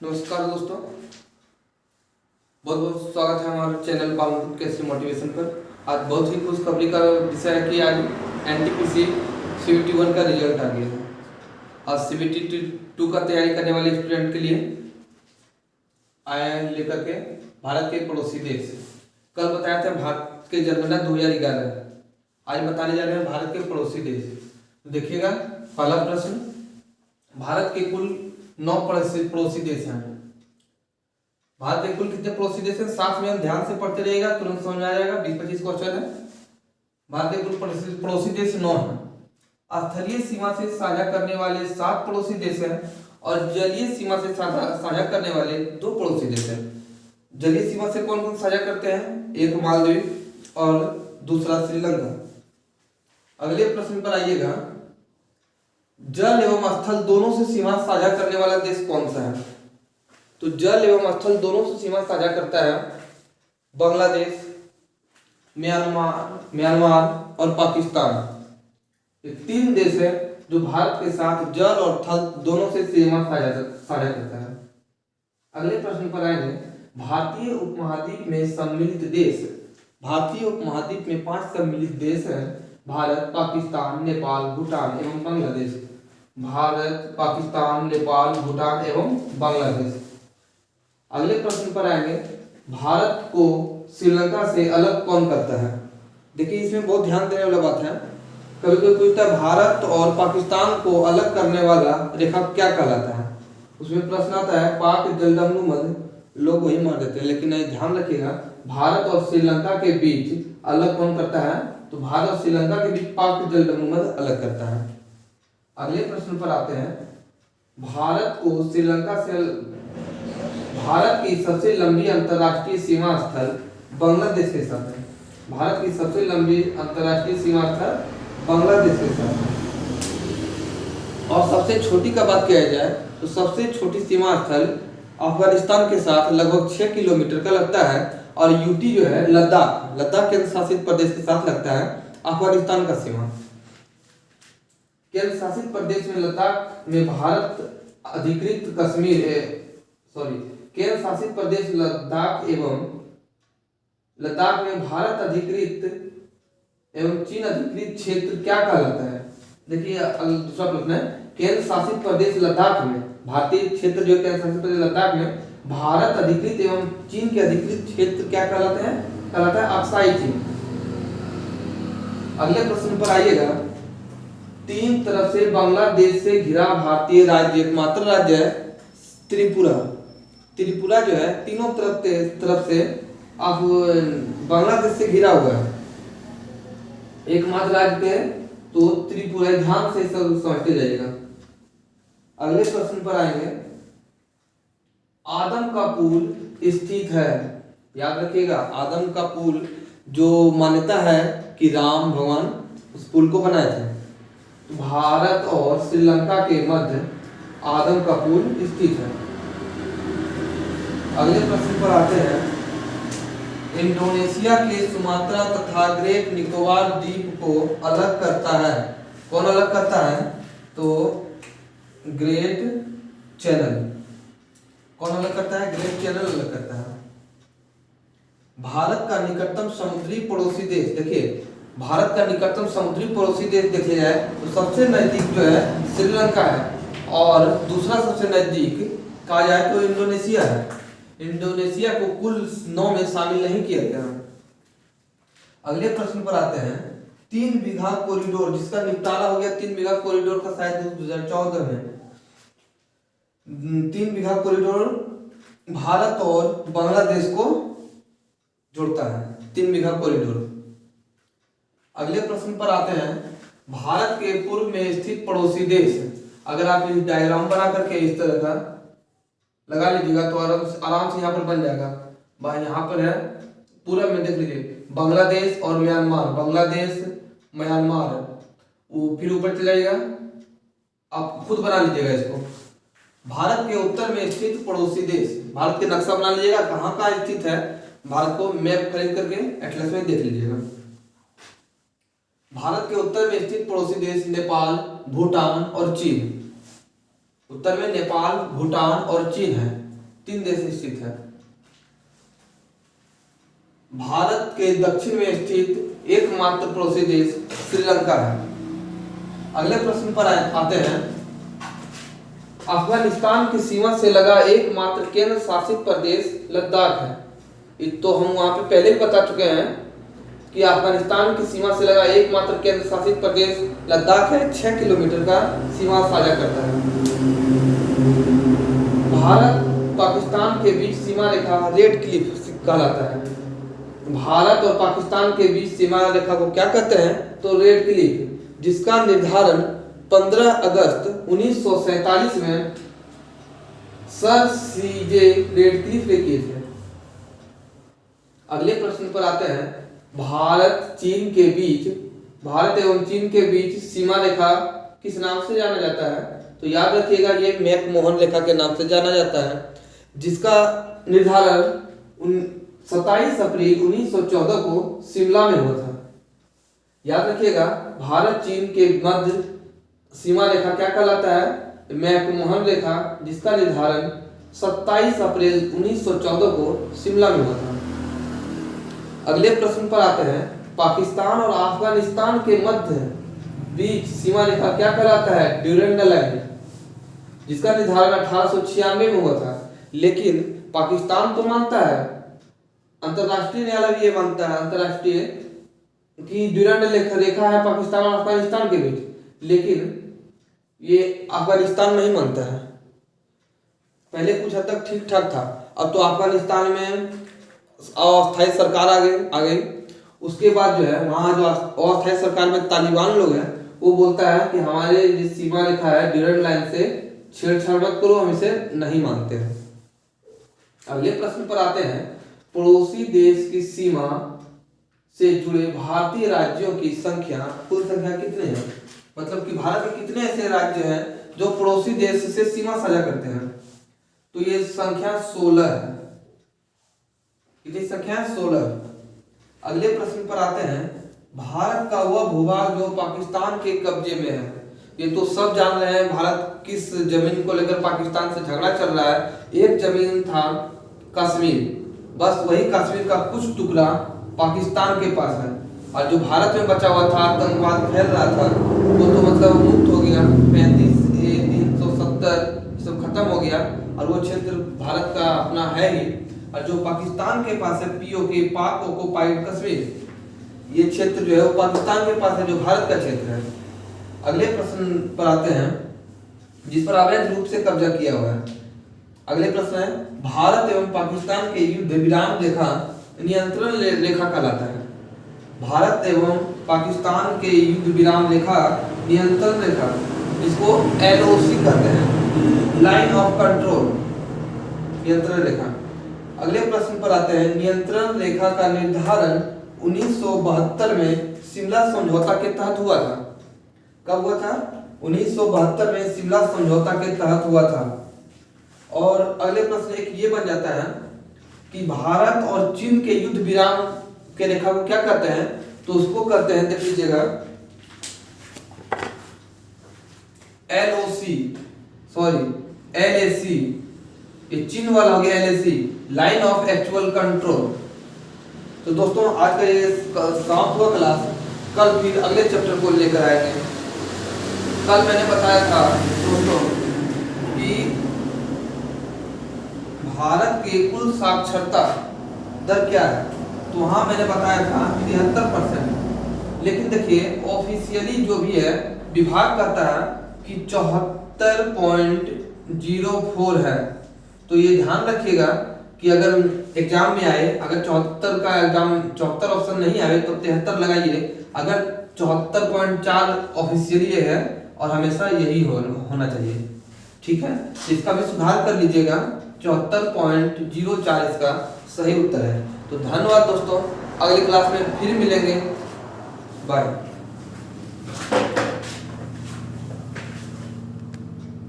नमस्कार दोस्तों, बहुत बहुत स्वागत है हमारे चैनल बालमुकुट केसरी मोटिवेशन पर। आज बहुत ही खुशखबरी का विषय है कि आज एनटीपीसी सीबीटी 1 का रिजल्ट आ गया है। आज सीबीटी 2 का तैयारी करने वाले स्टूडेंट के लिए आए हैं लेकर के भारत के पड़ोसी देश। कल बताया था भारत के जनगणना 2011, आज बताने जा रहे हैं भारत के पड़ोसी देश। देखिएगा पहला प्रश्न, भारत के कुल 9 पड़ोसी देश हैं। भारत के कुल कितने पड़ोसी देश हैं? साथ में हम ध्यान से पढ़ते रहिएगा, तुरंत समझ में आ जाएगा। 20-25 क्वेश्चन है। भारत के कुल पड़ोसी देश 9 हैं। स्थलीय सीमा से साझा करने वाले 7 पड़ोसी देश हैं और जलीय सीमा से साझा करने वाले 2 पड़ोसी देश हैं। जलीय सीमा से कौन कौन साझा करते हैं? एक मालदीव और दूसरा श्रीलंका। अगले प्रश्न पर आइएगा, जल एवं स्थल दोनों से सीमा साझा करने वाला देश कौन सा है? तो जल एवं स्थल दोनों से सीमा साझा करता है बांग्लादेश, म्यांमार और पाकिस्तान। ये 3 देश है जो भारत के साथ जल और थल दोनों से सीमा साझा करता है। अगले प्रश्न पर आएंगे, भारतीय उपमहाद्वीप में सम्मिलित देश। भारतीय उपमहाद्वीप में 5 सम्मिलित देश हैं: भारत, पाकिस्तान, नेपाल, भूटान एवं बांग्लादेश। भारत, पाकिस्तान, नेपाल, भूटान एवं बांग्लादेश। अगले प्रश्न पर आएंगे, भारत को श्रीलंका से अलग कौन करता है? देखिए इसमें बहुत ध्यान देने वाला बात है। कभी कोई पूछता है भारत और पाकिस्तान को अलग करने वाला रेखा क्या कहलाता है? उसमें प्रश्न आता है पाक जलदमनु मध्य, लोग वही मार देते हैं, लेकिन ध्यान रखिएगा भारत और श्रीलंका के बीच अलग कौन करता है? तो भारत और श्रीलंका के बीच पाक जलदमनु मध्य अलग करता है। अगले प्रश्न पर आते हैं, भारत को श्रीलंका से भारत की सबसे लंबी अंतर्राष्ट्रीय सीमा स्थल बांग्लादेश के साथ है। भारत की सबसे लंबी अंतर्राष्ट्रीय सीमा स्थल बांग्लादेश के साथ है। और सबसे छोटी का बात किया जाए तो सबसे छोटी सीमा स्थल अफगानिस्तान के साथ लगभग 6 किलोमीटर का लगता है। और यूटी जो है लद्दाख केंद्र शासित प्रदेश के साथ लगता है अफगानिस्तान का सीमा। केंद्र शासित प्रदेश में लद्दाख में भारत अधिकृत केंद्र शासित प्रदेश लद्दाख में भारत अधिकृत एवं चीन अधिकृत क्षेत्र क्या कहलाता है? देखिए दूसरा प्रश्न है, केंद्र शासित प्रदेश लद्दाख में, भारतीय क्षेत्र जो केंद्र शासित प्रदेश लद्दाख में भारत अधिकृत एवं चीन के अधिकृत क्षेत्र क्या कहलाते हैं? कहलाता है अक्साई चीन। अगले प्रश्न पर आइएगा, 3 तरफ से बांग्लादेश से घिरा भारतीय राज्य एकमात्र राज्य है त्रिपुरा। त्रिपुरा जो है तीनों तरफ से आप बांग्लादेश से घिरा हुआ है, एकमात्र राज्य है तो त्रिपुरा। ध्यान से सब समझते जाइएगा। अगले प्रश्न पर आएंगे, आदम का पुल स्थित है। याद रखिएगा आदम का पुल जो मान्यता है कि राम भगवान उस पुल को बनाए थे। भारत और श्रीलंका के मध्य आदम का पुल स्थित है। अगले प्रश्न पर आते हैं, इंडोनेशिया के सुमात्रा तथा ग्रेट निकोबार द्वीप को अलग करता है। कौन अलग करता है? तो ग्रेट चैनल। कौन अलग करता है? ग्रेट चैनल अलग करता है। भारत का निकटतम समुद्री पड़ोसी देश। देखिए भारत का निकटतम समुद्री पड़ोसी देश देख लिया जाए तो सबसे नजदीक जो है श्रीलंका है और दूसरा सबसे नजदीक कहा जाए तो इंडोनेशिया है। इंडोनेशिया को कुल 9 में शामिल नहीं किया गया। अगले प्रश्न पर आते हैं, 3 बीघा कॉरिडोर जिसका निपटारा हो गया, 3 बीघा कॉरिडोर का शायद 2014 में 3 बीघा कॉरिडोर भारत और बांग्लादेश को जोड़ता है, 3 बीघा कॉरिडोर। अगले प्रश्न पर आते हैं, भारत के पूर्व में स्थित पड़ोसी देश। अगर आप इस डायग्राम बना करके इस तरह का लगा लीजिएगा तो आराम से यहाँ पर बन जाएगा। भाई यहाँ पर है पूरब में देख लीजिए बांग्लादेश और म्यांमार, बांग्लादेश म्यांमार, फिर ऊपर चला जाएगा, आप खुद बना लीजिएगा इसको। भारत के उत्तर में स्थित पड़ोसी देश, भारत के नक्शा बना लीजिएगा कहाँ का स्थित है, भारत को मैप खरीद करके एटलस में देख लीजिएगा। भारत के उत्तर में स्थित पड़ोसी देश नेपाल, भूटान और चीन। उत्तर में नेपाल, भूटान और चीन है। 3 देश स्थित है। भारत के दक्षिण में स्थित एकमात्र पड़ोसी देश श्रीलंका है। अगले प्रश्न पर आते हैं। अफगानिस्तान की सीमा से लगा एकमात्र केंद्र शासित प्रदेश लद्दाख है। तो हम वहां पे पहले ही बता चुके हैं कि अफगानिस्तान की सीमा से लगा एकमात्र केंद्र शासित प्रदेश लद्दाख है। 6 किलोमीटर का सीमा साझा करता है। भारत पाकिस्तान के बीच सीमा रेखा रेड क्लिफ कहलाता है। भारत और पाकिस्तान के बीच सीमा रेखा को क्या कहते हैं? तो रेड क्लिफ, जिसका निर्धारण 15 अगस्त 1947 में सर सीजे रेडक्लिफ ने किए थे। अगले प्रश्न पर आते हैं। भारत एवं चीन के बीच सीमा रेखा किस नाम से जाना जाता है? तो याद रखिएगा, ये मैक-मोहन रेखा के नाम से जाना जाता है, जिसका निर्धारण 27 अप्रैल 1914 को शिमला में हुआ था। याद रखिएगा, भारत चीन के मध्य सीमा रेखा क्या कहलाता है? मैक-मोहन रेखा, जिसका निर्धारण 27 अप्रैल 1914 को शिमला में हुआ था। अगले प्रश्न पर आते हैं। पाकिस्तान और अफगानिस्तान के मध्य बीच सीमा रेखा क्या कहलाता है? ड्यूरेंट लाइन, जिसका निर्धारण 1896 में हुआ था। लेकिन पाकिस्तान तो मानता है, अंतरराष्ट्रीय न्यायालय भी ये मानता है अंतरराष्ट्रीय कि ड्यूरेंट रेखा है पाकिस्तान और अफगानिस्तान के बीच, लेकिन ये अफगानिस्तान नहीं मानता है। पहले कुछ हद तक ठीक ठाक था, अब तो अफगानिस्तान में अस्थायी सरकार आ गई। उसके बाद जो है वहाँ जो अस्थायी सरकार में तालिबान लोग हैं, वो बोलता है कि हमारे जो सीमा रेखा है ड्यूरेंट लाइन से छेड़छाड़ मत करो, हम इसे नहीं मानते हैं। अगले प्रश्न पर आते हैं। पड़ोसी देश की सीमा से जुड़े भारतीय राज्यों की संख्या, कुल संख्या कितने हैं? मतलब कि भारत के कितने ऐसे राज्य हैं जो पड़ोसी देश से सीमा साझा करते हैं? तो ये संख्या 16 है। कितनी संख्या? 16। अगले प्रश्न पर आते हैं। भारत का वह भूभाग जो पाकिस्तान के कब्जे में है, ये तो सब जान रहे हैं भारत किस जमीन को लेकर पाकिस्तान से झगड़ा चल रहा है। एक जमीन था कश्मीर, बस वही कश्मीर का कुछ टुकड़ा पाकिस्तान के पास है, और जो भारत में बचा हुआ था, आतंकवाद फैल रहा था, वो तो मतलब मुक्त हो गया। 35A 370 सब खत्म हो गया, और वो क्षेत्र भारत का अपना है ही। और जो पाकिस्तान के पास है POK, पाक ऑक्युपाइड कश्मीर, ये क्षेत्र जो है वो पाकिस्तान के पास है, जो भारत का क्षेत्र है। अगले प्रश्न पर आते हैं, जिस पर अवैध रूप से कब्जा किया हुआ है। अगले प्रश्न है। भारत एवं पाकिस्तान के युद्ध विराम रेखा नियंत्रण रेखा कहलाता है। भारत एवं पाकिस्तान के युद्ध विराम रेखा नियंत्रण रेखा, जिसको LOC कहते हैं, लाइन ऑफ कंट्रोल, नियंत्रण रेखा। अगले प्रश्न पर आते हैं। नियंत्रण रेखा का निर्धारण 1972 में शिमला समझौता के तहत हुआ था। कब हुआ था? 1972 में शिमला समझौता के तहत हुआ था। और अगले प्रश्न एक ये बन जाता है कि भारत और चीन के युद्ध विराम के रेखा को क्या कहते हैं? तो उसको कहते हैं, देख लीजिएगा, LAC, ये चीन वाला हो गया LAC, line of actual control. तो दोस्तों आज का ये समाप्त हुआ क्लास। कल फिर अगले चैप्टर को लेकर आएंगे। कल मैंने बताया था दोस्तों कि भारत के कुल साक्षरता दर क्या है, तो वहां मैंने बताया था 73%। लेकिन देखिए ऑफिशियली जो भी है विभाग कहता है कि 74.04 है। तो ये ध्यान रखिएगा कि अगर एग्जाम में आए, अगर 74 का एग्जाम 74 ऑप्शन नहीं आए तो 73 लगाइए। अगर 74.4 ऑफिशियली है और हमेशा यही होना चाहिए, ठीक है। इसका भी सुधार कर लीजिएगा, 74.04 इसका सही उत्तर है। तो धन्यवाद दोस्तों, अगली क्लास में फिर मिलेंगे। बाय।